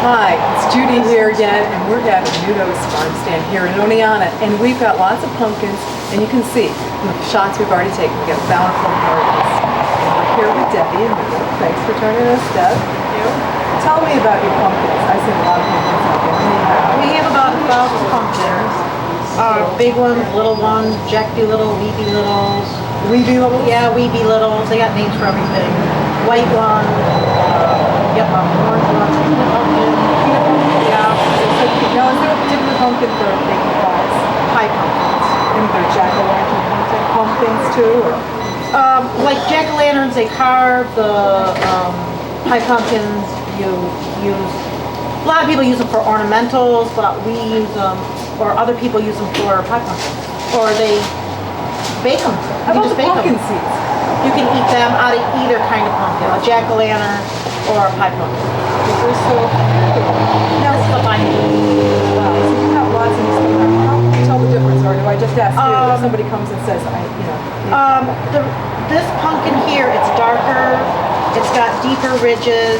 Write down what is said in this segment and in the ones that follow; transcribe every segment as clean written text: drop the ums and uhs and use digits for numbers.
Hi, it's Judy here again, and we're at Annutto's farm stand here in Oneonta, and we've got lots of pumpkins, and you can see from the shots we've already taken, we've got a bountiful harvest. And we're here with Debbie and Annutto. Thanks for joining us, Deb. Thank you. Tell me about your pumpkins. I've seen a lot of pumpkins out there. How many have? We have about 1,000 pumpkins. Big ones, little ones, Jack Doolittle, Weeby Littles. Weeby Littles? Yeah, Weeby Littles. They got names for everything. White one, orange one, peanut pumpkin. Yeah. Now, is there a particular pumpkin for making pies? Pie pumpkins. And there jack-o'-lantern pumpkins too? Or? Like jack-o'-lanterns, they carve. The pie pumpkins you use. A lot of people use them for ornamentals, but we use them, or other people use them for pie pumpkins. Or they bake them. How about the pumpkin seeds? You can eat them out of either kind of pumpkin, a jack-o'-lantern or a pie pumpkin. They're so cute. Now, this is the fine. Wow, so you have lots of these things. How can you tell the difference, or do I just ask you if somebody comes and says, This pumpkin here, it's darker, it's got deeper ridges,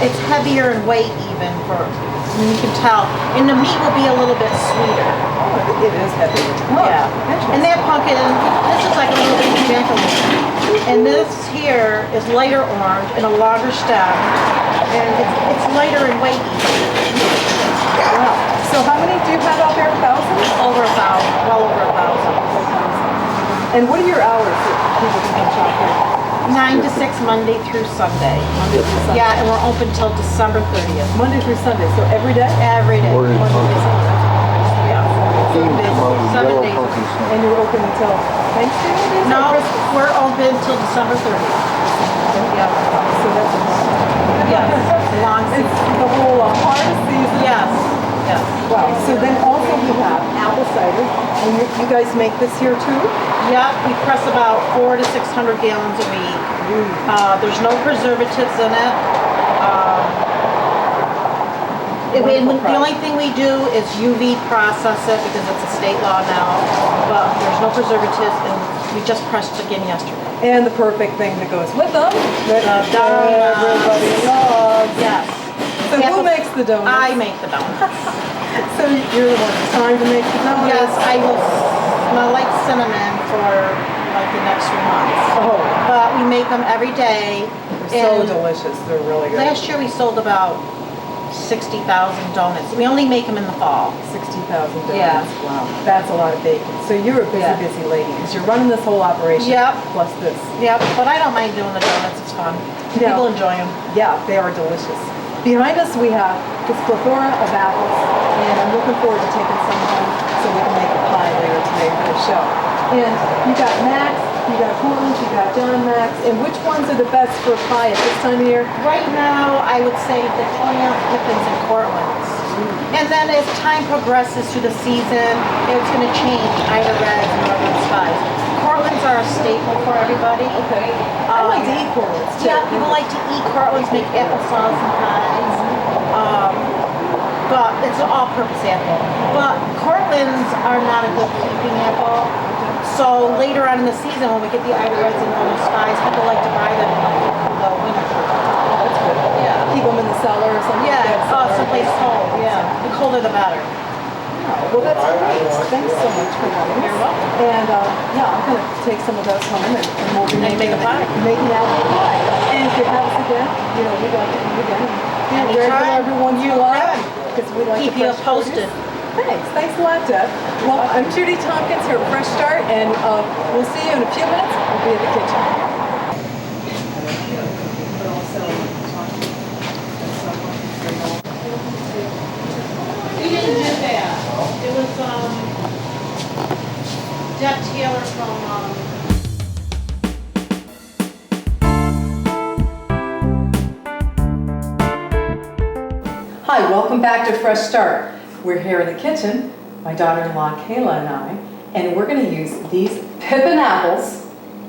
it's heavier in weight even, you can tell. And the meat will be a little bit sweeter. Oh, it is heavy. Oh, Yeah. And that pumpkin, this is like a little bit jack-o'-lantern. And this here is lighter orange and a longer stem. And it's lighter in weight even. Wow. So how many do you have out there? 1,000? Over 1,000, well over 1,000. And what are your hours that people can come shop here? 9 to 6, Monday through Sunday. Monday through Sunday? Yeah, and we're open till December 30th. Monday through Sunday, so every day? Every day. Or- Monday through Sunday. Yeah. Theme come out with 7 yellow days. pumpkin And you're open until Thanksgiving? No, Or Christmas? we're open till December 30th. Yeah. So that's a Yes. Long It's season. the whole harvest season? Yes. Yes. Wow. So then also we have apple cider, and you guys make this here too? Yeah, we press about 400 to 600 gallons a week. There's no preservatives in it. The only thing we do is UV process it because it's a state law now, but there's no preservatives, and we just pressed again yesterday. And the perfect thing that goes with them that donuts. everybody loves. Yes. So who makes the donuts? I make the donuts. So you're the one that's trying to make the donuts? Yes, I will smell like cinnamon for like the next 3 months. Oh, But we make them every day. they're so and delicious. They're really good. Last year we sold about 60,000 donuts. We only make them in the fall. 60,000 donuts. Yeah. Wow. That's a lot of bacon. So you're a busy, Yeah. busy lady because you're running this whole operation. Yep. Plus this. Yep, but I don't mind doing the donuts. It's fun. Yeah. People enjoy them. Yeah, they are delicious. Behind us we have this plethora of apples, and I'm looking forward to taking some home so we can make a pie later today for the show. And you got Max, you got Cortland, you got John Max, and which ones are the best for pie at this time of year? Right now, I would say Victoria, Pippins, and Cortlands. And then as time progresses through the season, it's going to change either reds and northern skies. Cortlands are a staple for everybody. Okay. I like to eat Cortlands too. Yeah, people like to eat Cortlands, make applesauce and pies. But it's an all-purpose apple. But Cortlands are not a good keeping apple. So later on in the season, when we get the Ida Reds and northern skies, people like to buy them in the winter. Oh, that's good. Yeah. Keep them in the cellar or something. Yeah, like that, someplace cold. Yeah, the colder the better. Oh, well, that's great. Thanks so much for having us. You're welcome. And yeah, I'm going to take some of those home and we'll be And make a pie. making apple pie. And if you have us again, we'd like to come again. And regular every once in a while. Because we like Keep the you fresh posted. produce. Thanks. Thanks a lot, Deb. Well, I'm Judy Tompkins here at Fresh Start, and we'll see you in a few minutes. We'll be in the kitchen. We didn't do that. It was Deb Taylor from Hi, welcome back to Fresh Start. We're here in the kitchen, my daughter-in-law Kayla and I, and we're going to use these Pippin apples,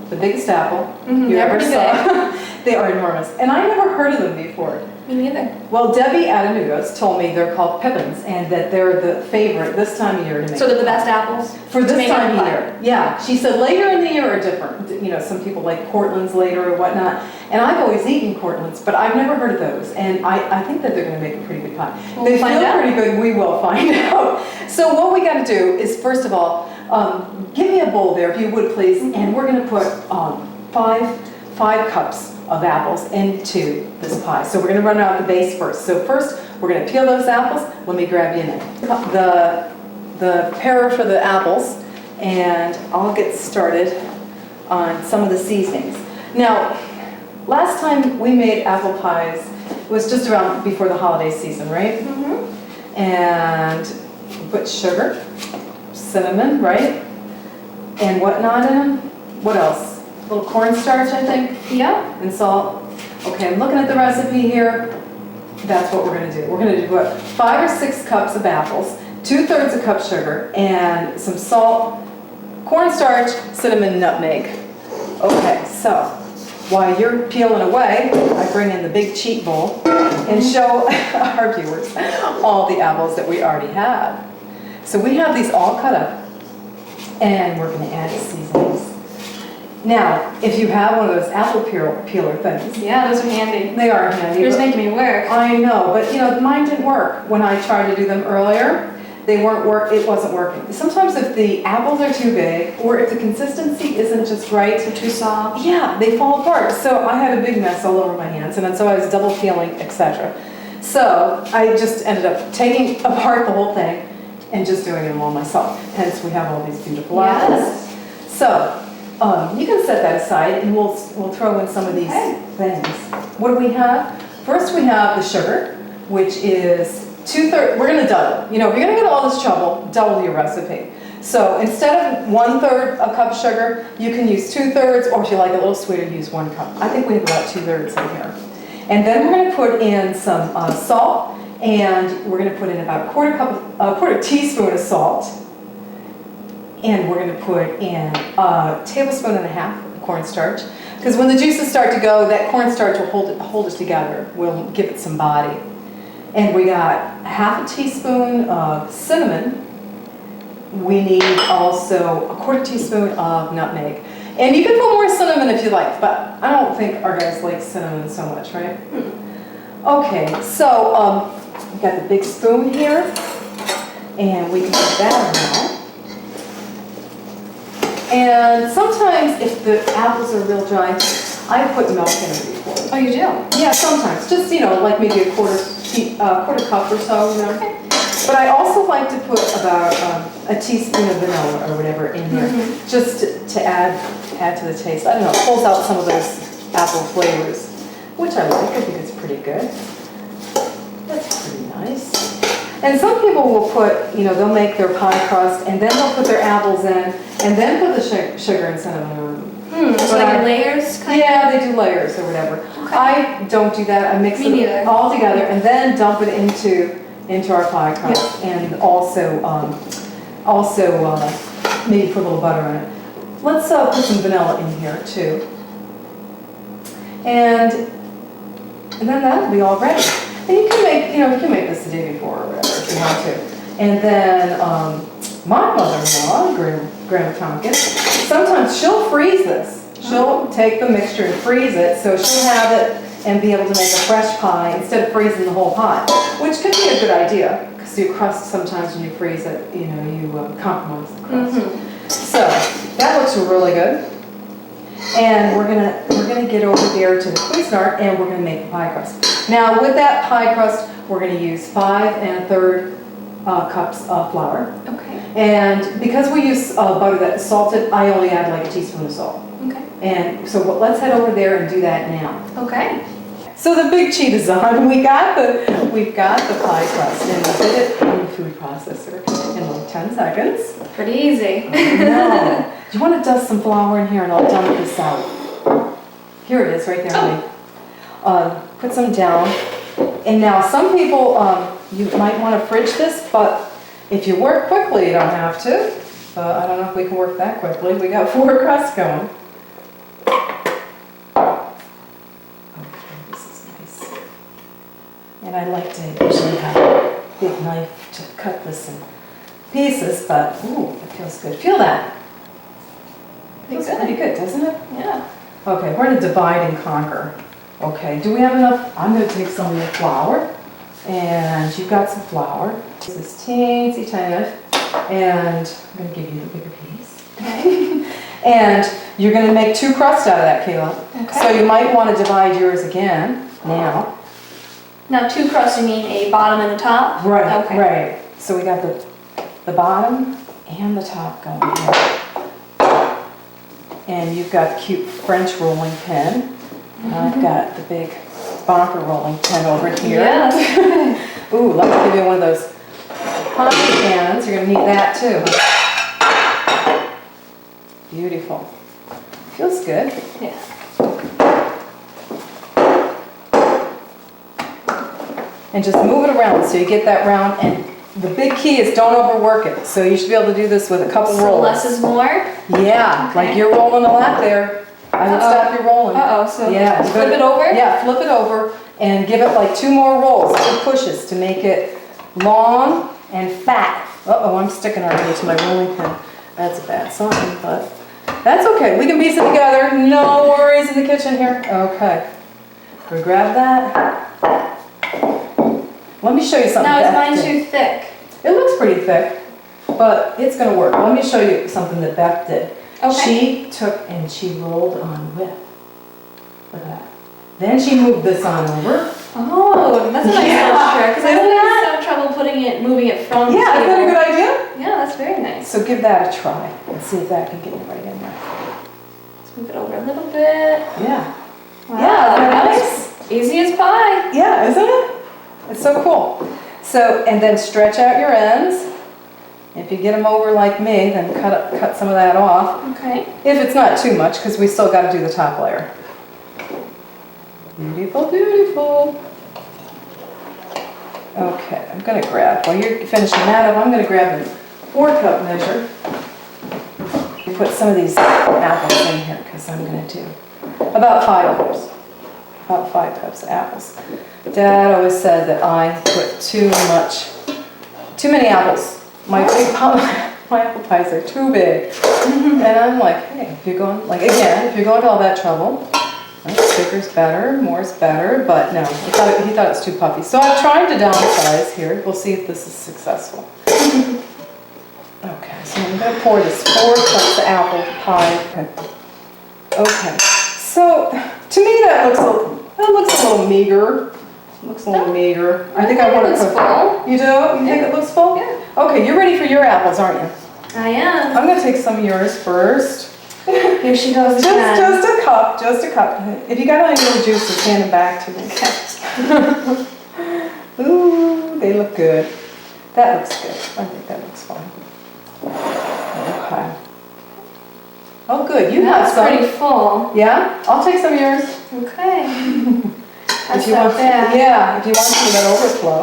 the biggest apple you ever every saw. They are enormous. And I never heard of them before. Me neither. Well, Debbie at Annutto's told me they're called Pippins and that they're the favorite this time of year to make. So they're the best apples? For to this make time of apple pie? year. Yeah. She said later in the year are different. You know, some people like Cortland's later or whatnot. And I've always eaten Cortland's, but I've never heard of those. And I think that they're going to make a pretty good pie. We'll They find feel out. pretty good. We will find out. So what we got to do is, first of all, give me a bowl there, if you would please. And we're going to put five cups of apples into this pie. So we're going to run out the base first. So first, we're going to peel those apples. Let me grab you a knife. The parer for the apples, and I'll get started on some of the seasonings. Now, last time we made apple pies was just around before the holiday season, right? Mm-hmm. And we put sugar, cinnamon, right? And whatnot in them. What else? A little cornstarch, I think. Yeah. And salt. Okay, I'm looking at the recipe here. That's what we're going to do. We're going to do what? 5 or 6 cups of apples, 2/3 a cup sugar, and some salt, cornstarch, cinnamon, nutmeg. Okay, so while you're peeling away, I bring in the big cheat bowl and show our viewers all the apples that we already have. So we have these all cut up, and we're going to add the seasonings. Now, if you have one of those apple peeler things, Yeah, those are handy. they are handy. You're just but- making me work. I know, but you know, mine didn't work. When I tried to do them earlier, it wasn't working. Sometimes if the apples are too big, or if the consistency isn't just right, They're too soft. yeah, they fall apart. So I had a big mess all over my hands, and then so I was double peeling, etc. So I just ended up taking apart the whole thing and just doing them all myself. Hence, we have all these beautiful apples. Yes. So you can set that aside, and we'll throw in some of these things. What do we have? First, we have the sugar, which is 2/3. We're going to double. You know, if you're going to get all this trouble, double your recipe. So instead of 1/3 a cup sugar, you can use 2/3, or if you like a little sweeter, use 1 cup. I think we have about 2/3 in here. And then we're going to put in some salt, and we're going to put in about a quarter teaspoon of salt. And we're going to put in a tablespoon and a half of cornstarch. Because when the juices start to go, that cornstarch will hold it together. We'll give it some body. And we got 1/2 teaspoon of cinnamon. We need also a 1/4 teaspoon of nutmeg. And you can put more cinnamon if you like, but I don't think our guys like cinnamon so much, right? Okay, so we've got the big spoon here. And we can put that in now. And sometimes if the apples are real dry, I put milk in them before. Oh, you do? Yeah, sometimes. Just, you know, like maybe a quarter cup or so, you know. Okay. But I also like to put about a teaspoon of vanilla or whatever in there, just to add to the taste. I don't know, it pulls out some of those apple flavors, which I like. I think it's pretty good. That's pretty nice. And some people will put, you know, they'll make their pie crust, and then they'll put their apples in, and then put the sugar and cinnamon on. So like in layers, kind of? Yeah, they do layers or whatever. Okay. I don't do that. I mix Me it neither. all together and then dump it into our pie crust, and also maybe put a little butter on it. Let's put some vanilla in here too, and then that'll be all ready. And you can make this the day before or whatever if you want to. And then my mother-in-law, Grandma Tompkins, sometimes she'll freeze this. She'll take the mixture and freeze it, so she'll have it and be able to make a fresh pie instead of freezing the whole pie, which could be a good idea, because your crust sometimes when you freeze it, you know, you compromise the crust. So that looks really good. And we're gonna get over there to the Cuisinart, and we're gonna make the pie crust. Now with that pie crust, we're gonna use 5 1/3 cups of flour. Okay. And because we use butter that's salted, I only add like a teaspoon of salt. Okay. And so let's head over there and do that now. Okay. So the big cheat is on. We've got the pie crust, and we did it in the food processor in like 10 seconds. Pretty easy. No. Do you want to dust some flour in here, and I'll dump this out? Here it is, right there, honey. Put some down. And now some people, you might want to fridge this, but if you work quickly, you don't have to. I don't know if we can work that quickly. We got 4 crusts going. And I like to usually have a big knife to cut this in pieces, but ooh, it feels good. Feel that? Feels pretty good, doesn't it? Yeah. Okay, we're gonna divide and conquer. Okay, do we have enough? I'm gonna take some of your flour, and you've got some flour. This is teensy tiny enough, and I'm gonna give you the bigger piece. Okay. And you're gonna make 2 crusts out of that, Kayla. Okay. So you might wanna divide yours again, now. Now 2 crusts, you mean a bottom and a top? Right, Okay. right. So we got the bottom and the top going here. And you've got the cute French rolling pin. And I've got the big bonker rolling pin over here. Yes. Ooh, let me give you one of those pie pans. You're gonna need that too. Beautiful. Feels good. Yeah. And just move it around so you get that round. And the big key is don't overwork it. So you should be able to do this with a couple So rolls. less is more? Yeah, Okay. like you're rolling a lot there. I would Uh-oh. stop your rolling. Uh-oh, so Yeah, flip it over? Yeah, flip it over and give it like 2 more rolls, 2 pushes to make it long and fat. Uh-oh, I'm sticking already to my rolling pin. That's a bad sign, but that's okay. We can piece it together. No worries in the kitchen here. Okay. We grab that. Let me show you something. Now is Beth mine did. too thick? It looks pretty thick, but it's gonna work. Let me show you something that Beth did. Okay. She took and she rolled on whip. Look at that. Then she moved this on over. Oh, that's a nice Yeah. little trick. Because I Isn't always that- have trouble moving it from the Yeah, isn't that a table. good idea? Yeah, that's very nice. So give that a try and see if that can get you right in there. Let's move it over a little bit. Yeah. Wow, Yeah, isn't that that nice? was easy as pie. Yeah, isn't it? It's so cool. So, and then stretch out your ends. If you get them over like me, then cut some of that off. Okay. If it's not too much, because we still got to do the top layer. Beautiful, beautiful. Okay, I'm going to grab, while you're finishing that up, I'm going to grab a 4-cup measure. Put some of these apples in here, because I'm going to do about 5 cups. About 5 cups of apples. Dad always said that I put too many apples. My apple pies are too big. And I'm like, hey, if you're going, like again, if you're going to all that trouble, bigger's better, more's better, but no, he thought it was too puffy. So I've tried to downsize here. We'll see if this is successful. Okay, so I'm going to pour this 4 cups of apple pie. Okay, so to me that looks a little meager. Looks a little meager. I think I want to it's cook. full. You do? You think it looks full? Yeah. Okay, you're ready for your apples, aren't you? I am. I'm going to take some of yours first. Here she goes Just again. a cup, just a cup. If you got any little juices, hand them back to me. Ooh, they look good. That looks good. I think that looks fine. Okay. Oh, good. You have That's some. pretty full. Yeah? I'll take some of yours. Okay. That's If you not want, bad. yeah, if you want some of that overflow.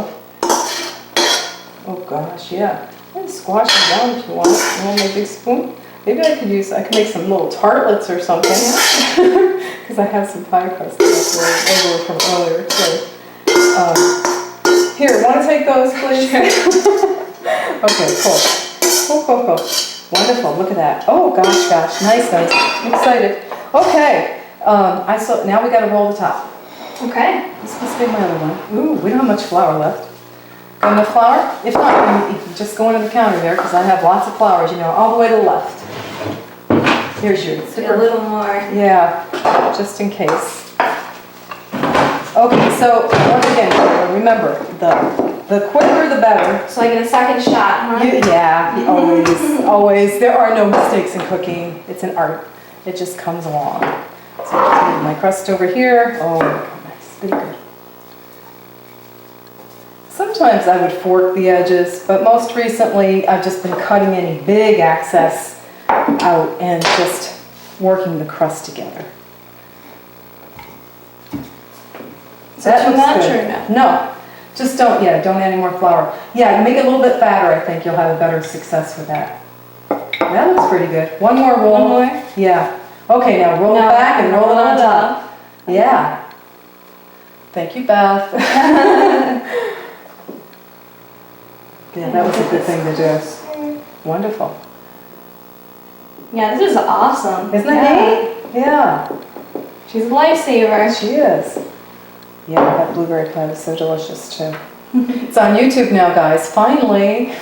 Oh gosh, yeah. And squash it down if you want. You want my big spoon? Maybe I could make some little tartlets or something. Because I have some pie crust left over from earlier too. Here, want to take those, please? Okay, cool. Cool. Wonderful, look at that. Oh gosh, nice. I'm excited. Okay, now we got to roll the top. Okay. This must be my other one. Ooh, we don't have much flour left. Got enough flour? If not, you can just go into the counter there because I have lots of flours, all the way to the left. Here's your A little more. Yeah, just in case. Okay, so once again, remember, the quicker the better. So I get a second shot, huh? Always. There are no mistakes in cooking. It's an art. It just comes along. So I'll take my crust over here. Oh, nice. Pretty good. Sometimes I would fork the edges, but most recently I've just been cutting any big excess out and just working the crust together. So too much or no? No, just don't add any more flour. Yeah, make it a little bit fatter, I think you'll have a better success with that. That looks pretty good. One more roll. One more? Yeah. Okay, now roll it back and roll it on top. Yeah. Thank you, Beth. Yeah, that was a good thing to do. Wonderful. Yeah, this is awesome. Isn't that neat? Yeah. She's a lifesaver. She is. Yeah, that blueberry pie was so delicious too. It's on YouTube now, guys. Finally.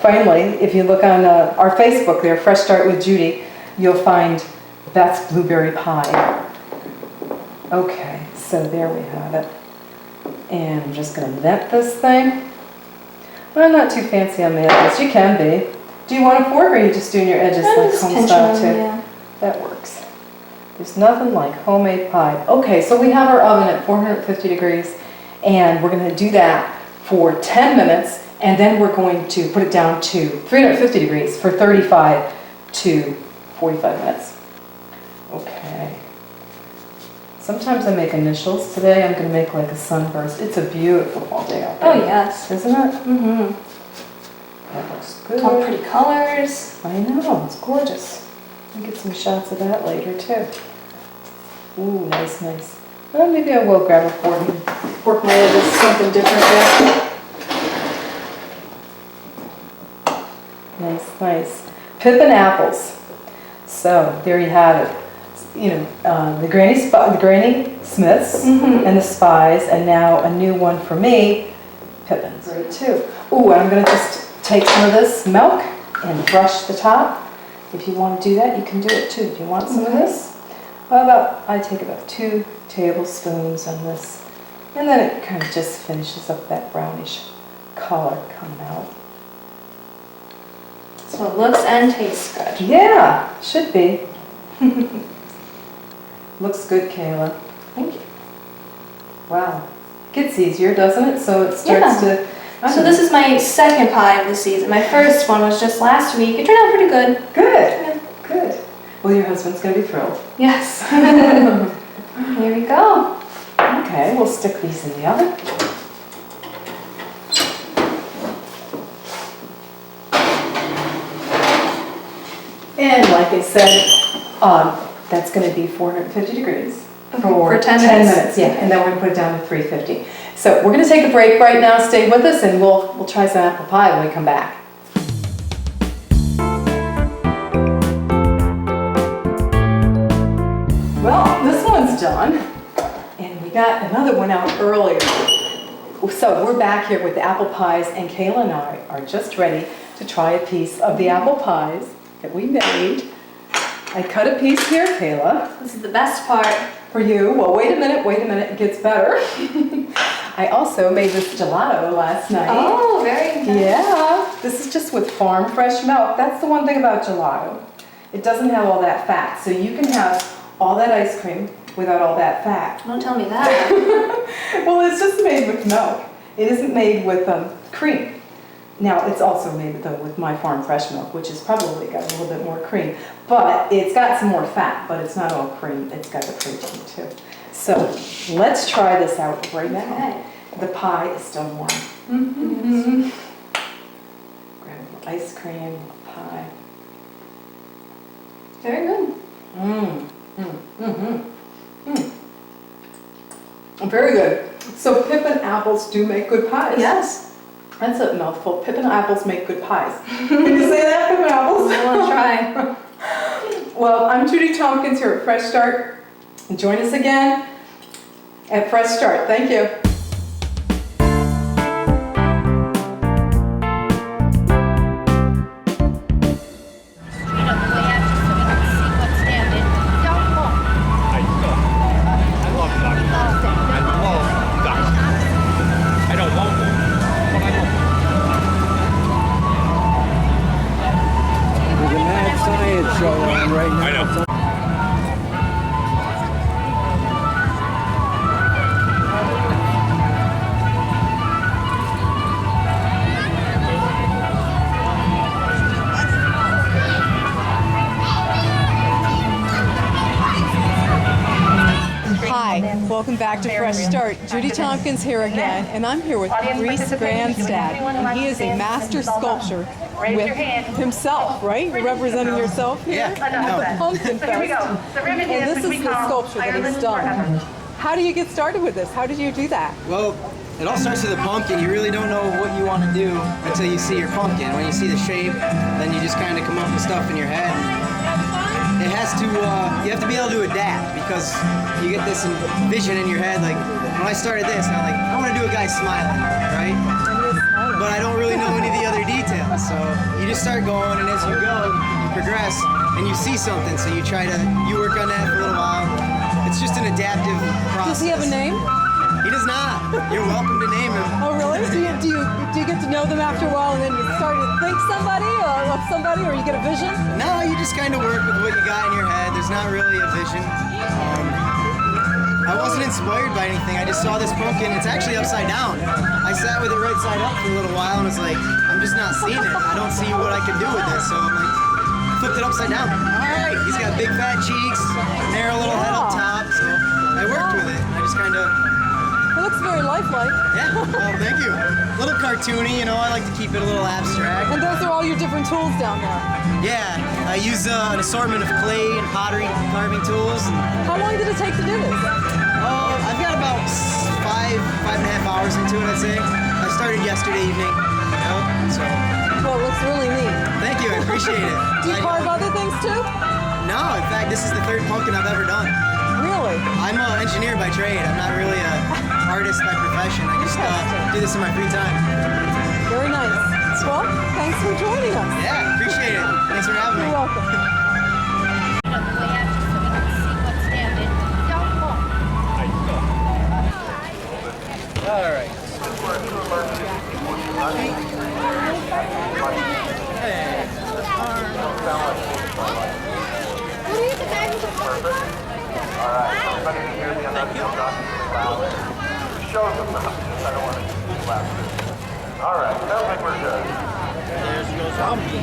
Finally, if you look on our Facebook there, Fresh Start with Judy, you'll find that's blueberry pie. Okay, so there we have it. And I'm just going to vent this thing. Well, I'm not too fancy on the edges. You can be. Do you want a fork or are you just doing your edges like Just home pinch style them, too? yeah. That works. There's nothing like homemade pie. Okay, so we have our oven at 450 degrees and we're going to do that for 10 minutes and then we're going to put it down to 350 degrees for 35 to 45 minutes. Okay. Sometimes I make initials. Today I'm going to make like a sunburst. It's a beautiful fall day out there. Oh, yes. Isn't it? Mm-hmm. That looks good. All pretty colors. I know, it's gorgeous. I'll get some shots of that later too. Ooh, nice, nice. Well, maybe I will grab a fork and work my edges something different there. Nice, nice. Pippin apples. So there you have it. You know, the Granny Smiths and the Spies, and now a new one for me, Pippin's. Great too. Ooh, I'm gonna just take some of this milk and brush the top. If you want to do that, you can do it too. If you want some of this, I take about 2 tablespoons on this, and then it kind of just finishes up that brownish color coming out. So it looks and tastes good. Yeah, should be. Looks good, Kayla. Thank you. Wow. Gets easier, doesn't it? So it starts to... So this is my second pie of the season. My first one was just last week. It turned out pretty good. Good, good. Well, your husband's going to be thrilled. Yes. Here we go. Okay, we'll stick these in the oven. And like I said, that's going to be 450 degrees For 10 minutes. Yeah, and then we're going to put it down to 350. So we're going to take a break right now. Stay with us, and we'll try some apple pie when we come back. Well, this one's done, and we got another one out earlier. So we're back here with the apple pies, and Kayla and I are just ready to try a piece of the apple pies that we made. I cut a piece here, Kayla. This is the best part. For you. Well, wait a minute, it gets better. I also made this gelato last night. Oh, very nice. Yeah, this is just with farm fresh milk. That's the one thing about gelato. It doesn't have all that fat, so you can have all that ice cream without all that fat. Don't tell me that. Well, it's just made with milk. It isn't made with cream. Now, it's also made though with my farm fresh milk, which has probably got a little bit more cream. But it's got some more fat, but it's not all cream. It's got the protein too. So let's try this out right now. Okay. The pie is still warm. Grab a little ice cream, pie. Very good. Very good. So Pippin apples do make good pies. Yes. That's a mouthful. Pippin apples make good pies. Can you say that, Pippin apples? I want to try. Well, I'm Judy Tompkins here at Fresh Start. Join us again at Fresh Start. Thank you. There's a mad science show on right now. I know. Hi, welcome back to Fresh Start. Judy Tompkins here again, and I'm here with Reese Grandstad, and he is a master sculptor with himself, right? You're representing yourself here at the Pumpkin Fest. And this is the sculpture that he's done. How do you get started with this? How did you do that? Well, It all starts with a pumpkin. You really don't know what you want to do until you see your pumpkin. When you see the shape, then you just kind of come up with stuff in your head. It has to, you have to be able to adapt because you get this vision in your head. Like when I started this, I'm like, I want to do a guy smiling, right? But I don't really know any of the other details. So you just start going, and as you go, you progress, and you see something. So you work on that for a little while. It's just an adaptive process. Does he have a name? He does not. You're welcome to name him. Oh, really? Do you get to know them after a while, and then you start to think of somebody, or you get a vision? No, you just kind of work with what you got in your head. There's not really a vision. I wasn't inspired by anything. I just saw this pumpkin. It's actually upside down. I sat with it right side up for a little while and was like, I'm just not seeing it. I don't see what I can do with this. So I'm like, flipped it upside down. All right. He's got big fat cheeks, narrow little head up top. So I worked with it. I just kind of. It looks very lifelike. Yeah, well, thank you. A little cartoony, you know, I like to keep it a little abstract. And those are all your different tools down there. Yeah, I use an assortment of clay and pottery carving tools. How long did it take to do this? I've got about 5.5 hours into it, I'd say. I started yesterday evening, you know, so. Well, it looks really neat. Thank you, I appreciate it. Do you carve other things too? No, in fact, this is the third pumpkin I've ever done. Really? I'm an engineer by trade. I'm not really an artist by profession. I just do this in my free time. Very nice. Well, thanks for joining us. Yeah, appreciate it. Thanks for having me. You're welcome. All right. Alright, everybody can hear the Annutto loud. Show them now, I don't want to keep laughing. Alright, sounds like we're good. There's no zombie.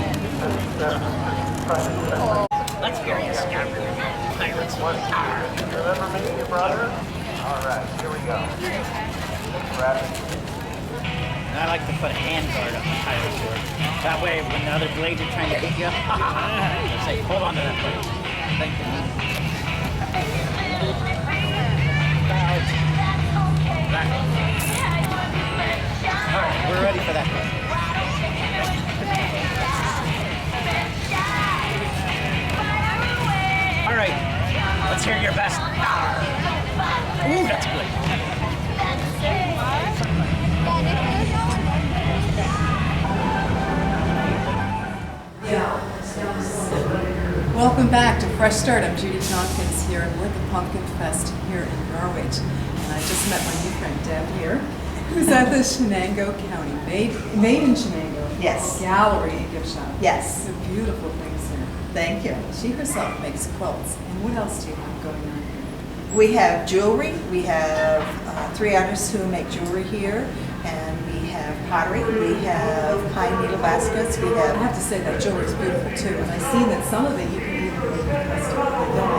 Let's hear you, Scott. Pirates. Remember me, your brother? Alright, here we go. Brad. I like to put a hand guard on the pirate sword. That way, when the other blades are trying to hit you, you say, hold on to that blade. Thank you. Alright, we're ready for that. Alright, let's hear your best. Ooh, that's good. Welcome back to Fresh Start. I'm Judy Tompkins here, and we're at the Pumpkin Fest here in Norwich. And I just met my new friend Deb here, who's at the Shenango County Made in Shenango Yes. Gallery and Gift Shop. Yes. Some beautiful things here. Thank you. She herself makes quilts. And what else do you have going on here? We have jewelry. We have 3 artists who make jewelry here, and we have pottery. We have pine needle baskets. We I have have to say that jewelry is beautiful too, and I've seen that some of it you can even make custom.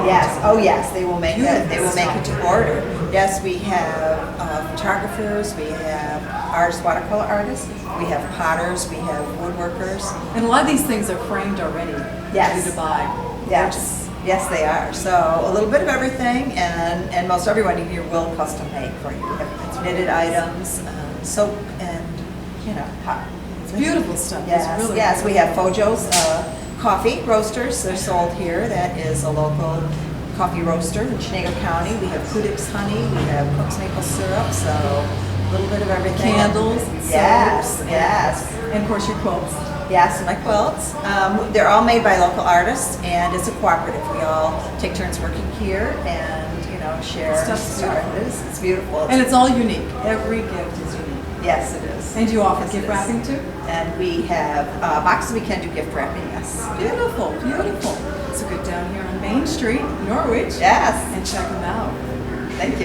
yes. Oh yes, they will make that. They will make Beautiful it to order. Yes, we have photographers. We have artists, watercolor artists. We have potters. We have woodworkers. And a lot of these things are framed already, Yes. ready to buy. Yes. Yes, they are. So a little bit of everything, and most everyone here will custom make for you. It's knitted items, soap, and pot. It's beautiful stuff. Yes, It's really yes. We have beautiful. Fojo's coffee roasters. They're sold here. That is a local coffee roaster in Shenango County. We have Kudik's honey. We have Cook's maple syrup. So a little bit of everything. Candles, and Yes, soaps, yes. and of course your quilts. Yes, and my quilts. They're all made by local artists, and it's a cooperative. We all take turns working here, and share. Stuff's beautiful. It's beautiful. And it's all unique. Every gift is unique. Yes, it is. And you offer Yes, gift it is. wrapping too? And we have boxes. We can do gift wrapping. Yes. Beautiful, beautiful. So go down here on Main Street, Norwich, Yes. and check them out. Thank you.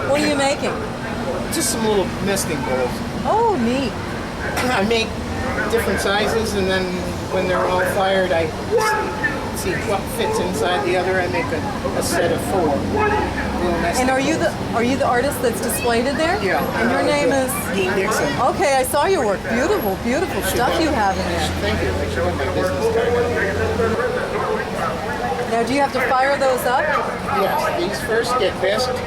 What are you making? Just some little nesting bowls. Oh, neat. I make different sizes, and then when they're all fired, I see what fits inside the other. I make a set of 4. And are you the artist that's displayed in there? Yeah. And your name is? Dean Dixon. Okay, I saw your work. Beautiful, beautiful stuff you have in there. Thank you. I should have my business card. Now, do you have to fire those up? Yes, these first get bisqued,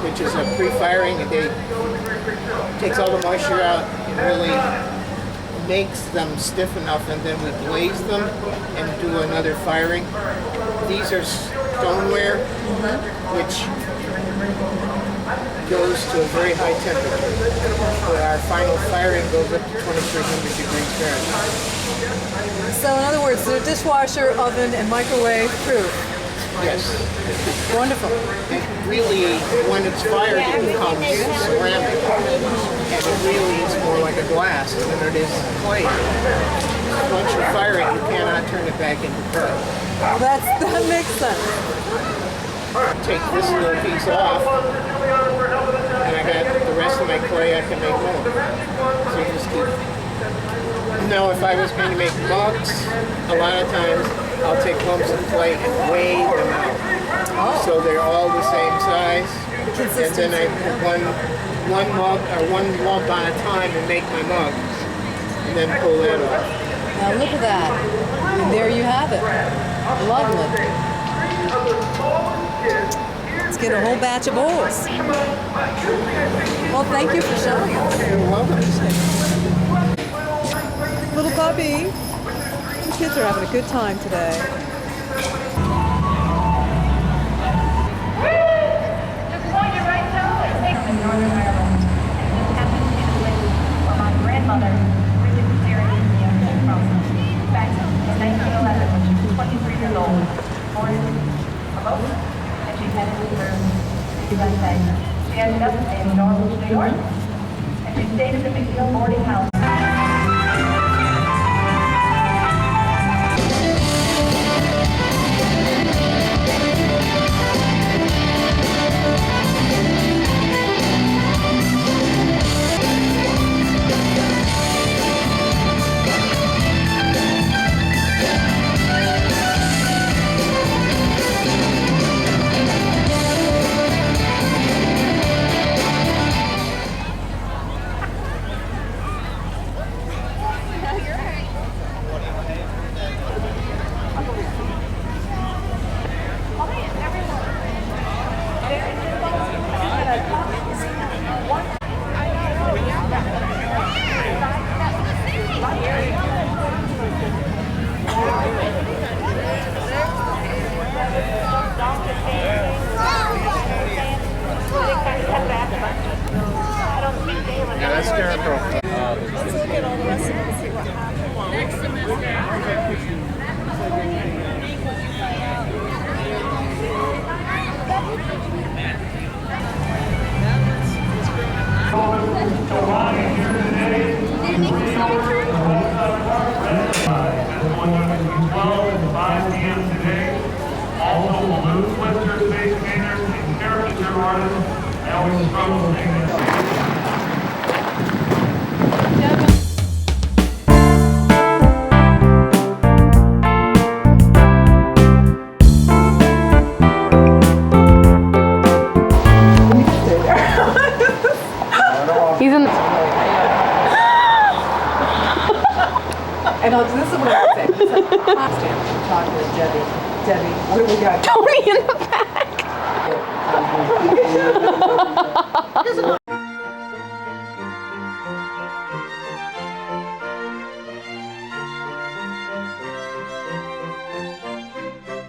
which is a pre-firing. It takes all the moisture out and really makes them stiff enough, and then we glaze them and do another firing. These are stoneware, which goes to a very high temperature. Where our final firing goes up to 2,300 degrees Fahrenheit. So, in other words, they're dishwasher, oven, and microwave proof. Yes. Wonderful. It really, when it's fired, it becomes ceramic. And it really is more like a glass than it is clay. Once you fire it, you cannot turn it back into clay. Well, that makes sense. Take this little piece off, and I got the rest of my clay. I can make more. So you just keep. Now, if I was going to make mugs, a lot of times I'll take lumps of clay and weigh them out, so they're all the same size. And then I put one mug or one lump on a time and make my mug, and then pull that off. Now look at that. And there you have it. Lovely. Let's get a whole batch of bowls. Well, thank you for showing us. You're welcome. Little puppy. The kids are having a good time today. Northern Ireland. This happened in Italy where my grandmother really was there in India from back in 1911 when she was 23 years old, born in a boat, and she headed to her USA. She ended up in Norwich, New York, and she stayed at the McGill boarding house. Yeah, that's terrible. Let's look at all the rest of it and see what happens. Next Also, we'll lose Western Space Painters and caricature artists. I always struggle saying that. He's in the... And this is what I would say. I'm talking to Debbie. Debbie, what do we got? Tony in the back. He doesn't know